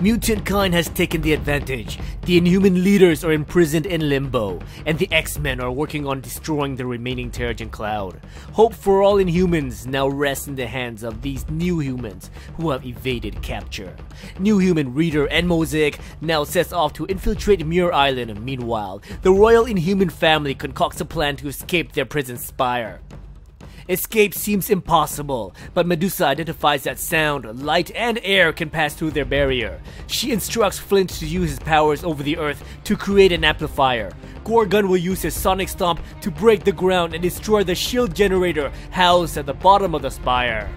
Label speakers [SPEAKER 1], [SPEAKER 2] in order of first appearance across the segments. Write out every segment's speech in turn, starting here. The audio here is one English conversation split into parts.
[SPEAKER 1] Mutant kind has taken the advantage. The Inhuman leaders are imprisoned in limbo, and the X-Men are working on destroying the remaining Terrigen Cloud. Hope for all Inhumans now rests in the hands of these new humans who have evaded capture. New Human Reader and Mosaic now sets off to infiltrate Muir Island. Meanwhile, the Royal Inhuman family concocts a plan to escape their prison spire. Escape seems impossible, but Medusa identifies that sound, light, and air can pass through their barrier. She instructs Flint to use his powers over the Earth to create an amplifier. Gorgon will use his sonic stomp to break the ground and destroy the shield generator housed at the bottom of the spire.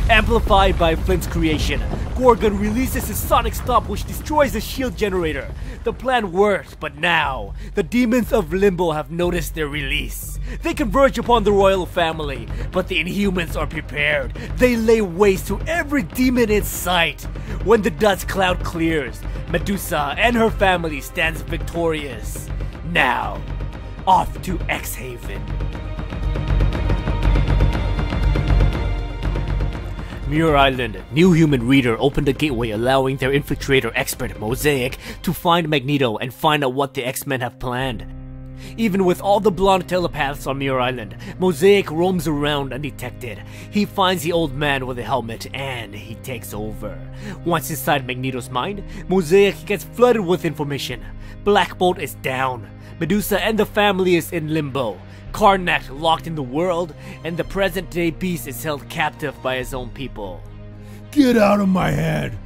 [SPEAKER 1] Amplified by Flint's creation, Gorgon releases his sonic stomp which destroys the shield generator. The plan worked, but now, the demons of Limbo have noticed their release. They converge upon the royal family, but the Inhumans are prepared. They lay waste to every demon in sight. When the dust cloud clears, Medusa and her family stands victorious. Now, off to X-Haven. Muir Island, New Human Reader opened the gateway allowing their infiltrator expert Mosaic to find Magneto and find out what the X-Men have planned. Even with all the blonde telepaths on Muir Island, Mosaic roams around undetected. He finds the old man with a helmet and he takes over. Once inside Magneto's mind, Mosaic gets flooded with information. Black Bolt is down. Medusa and the family is in limbo. Karnak locked in the world, and the present-day Beast is held captive by his own people.
[SPEAKER 2] Get out of my head!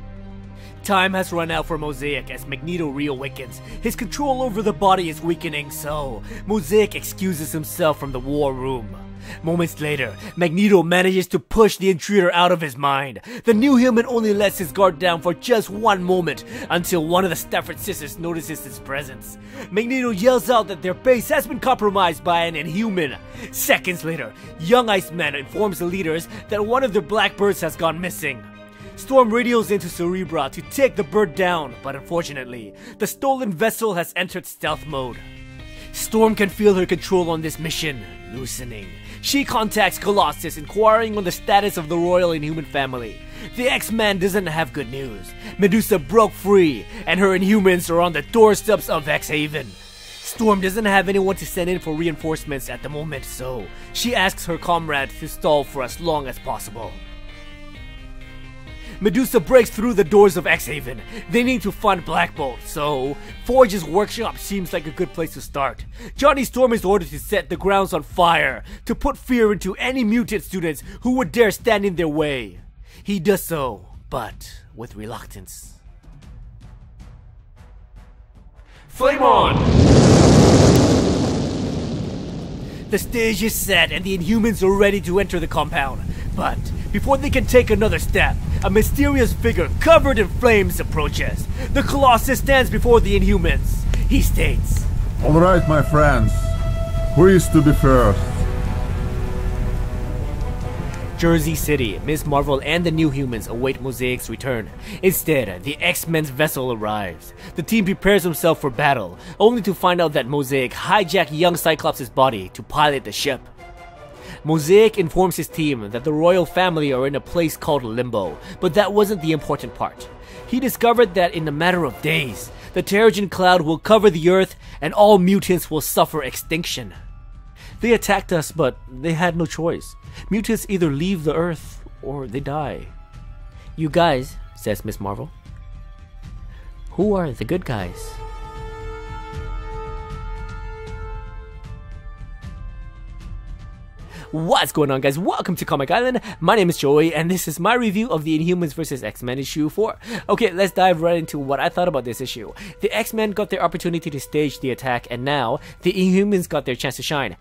[SPEAKER 1] Time has run out for Mosaic as Magneto reawakens. His control over the body is weakening, so Mosaic excuses himself from the war room. Moments later, Magneto manages to push the intruder out of his mind. The New Human only lets his guard down for just one moment until one of the Stafford sisters notices his presence. Magneto yells out that their base has been compromised by an Inhuman. Seconds later, young Iceman informs the leaders that one of their blackbirds has gone missing. Storm radios into Cerebra to take the bird down, but unfortunately, the stolen vessel has entered stealth mode. Storm can feel her control on this mission loosening. She contacts Colossus inquiring on the status of the Royal Inhuman family. The X-Man doesn't have good news. Medusa broke free, and her Inhumans are on the doorsteps of X-Haven. Storm doesn't have anyone to send in for reinforcements at the moment, so she asks her comrades to stall for as long as possible. Medusa breaks through the doors of X-Haven. They need to find Black Bolt, so Forge's workshop seems like a good place to start. Johnny Storm is ordered to set the grounds on fire to put fear into any mutant students who would dare stand in their way. He does so, but with reluctance. Flame on! The stage is set and the Inhumans are ready to enter the compound. But before they can take another step, a mysterious figure covered in flames approaches. The Colossus stands before the Inhumans. He states,
[SPEAKER 2] Alright, my friends. Who is to be first?
[SPEAKER 1] Jersey City, Ms. Marvel and the New Humans await Mosaic's return. Instead, the X-Men's vessel arrives. The team prepares themselves for battle, only to find out that Mosaic hijacked young Cyclops' body to pilot the ship. Mosaic informs his team that the royal family are in a place called Limbo, but that wasn't the important part. He discovered that in a matter of days, the Terrigen Cloud will cover the Earth and all mutants will suffer extinction. They attacked us, but they had no choice. Mutants either leave the Earth or they die. You guys, says Miss Marvel. Who are the good guys? What's going on, guys? Welcome to Comic Island. My name is Joey and this is my review of the Inhumans vs. X-Men issue 4. Okay, let's dive right into what I thought about this issue. The X-Men got their opportunity to stage the attack and now the Inhumans got their chance to shine.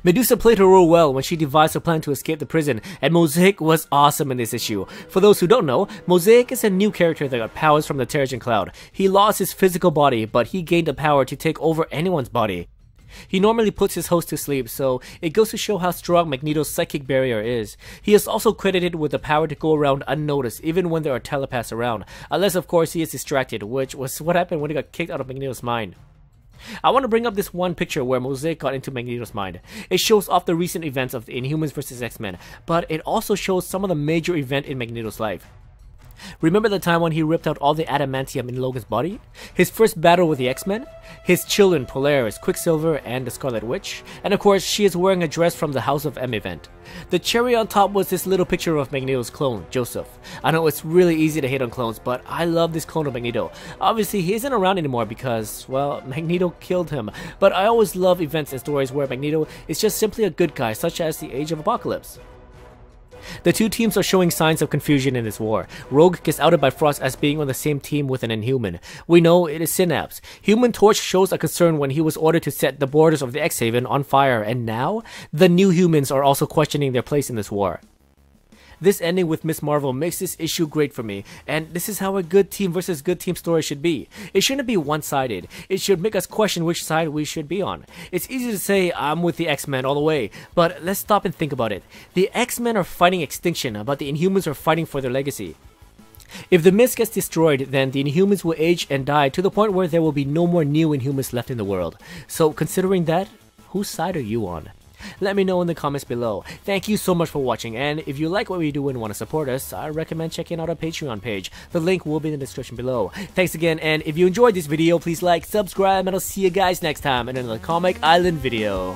[SPEAKER 1] Medusa played her role well when she devised a plan to escape the prison, and Mosaic was awesome in this issue. For those who don't know, Mosaic is a new character that got powers from the Terrigen Cloud. He lost his physical body, but he gained the power to take over anyone's body. He normally puts his host to sleep, so it goes to show how strong Magneto's psychic barrier is. He is also credited with the power to go around unnoticed even when there are telepaths around, unless of course he is distracted, which was what happened when he got kicked out of Magneto's mind. I want to bring up this one picture where Mosaic got into Magneto's mind. It shows off the recent events of the Inhumans vs. X-Men, but it also shows some of the major events in Magneto's life. Remember the time when he ripped out all the adamantium in Logan's body? His first battle with the X-Men? His children, Polaris, Quicksilver, and the Scarlet Witch? And of course, she is wearing a dress from the House of M event. The cherry on top was this little picture of Magneto's clone, Joseph. I know it's really easy to hate on clones, but I love this clone of Magneto. Obviously, he isn't around anymore because, well, Magneto killed him. But I always love events and stories where Magneto is just simply a good guy, such as the Age of Apocalypse. The two teams are showing signs of confusion in this war. Rogue gets outed by Frost as being on the same team with an Inhuman. We know it is Synapse. Human Torch shows a concern when he was ordered to set the borders of the X-Haven on fire, and now, the new humans are also questioning their place in this war. This ending with Ms. Marvel makes this issue great for me, and this is how a good team versus good team story should be. It shouldn't be one-sided. It should make us question which side we should be on. It's easy to say, I'm with the X-Men all the way, but let's stop and think about it. The X-Men are fighting extinction, but the Inhumans are fighting for their legacy. If the Mist gets destroyed, then the Inhumans will age and die to the point where there will be no more new Inhumans left in the world. So considering that, whose side are you on? Let me know in the comments below. Thank you so much for watching, and if you like what we do and want to support us, I recommend checking out our Patreon page. The link will be in the description below. Thanks again, and if you enjoyed this video, please like, subscribe, and I'll see you guys next time in another Comic Island video.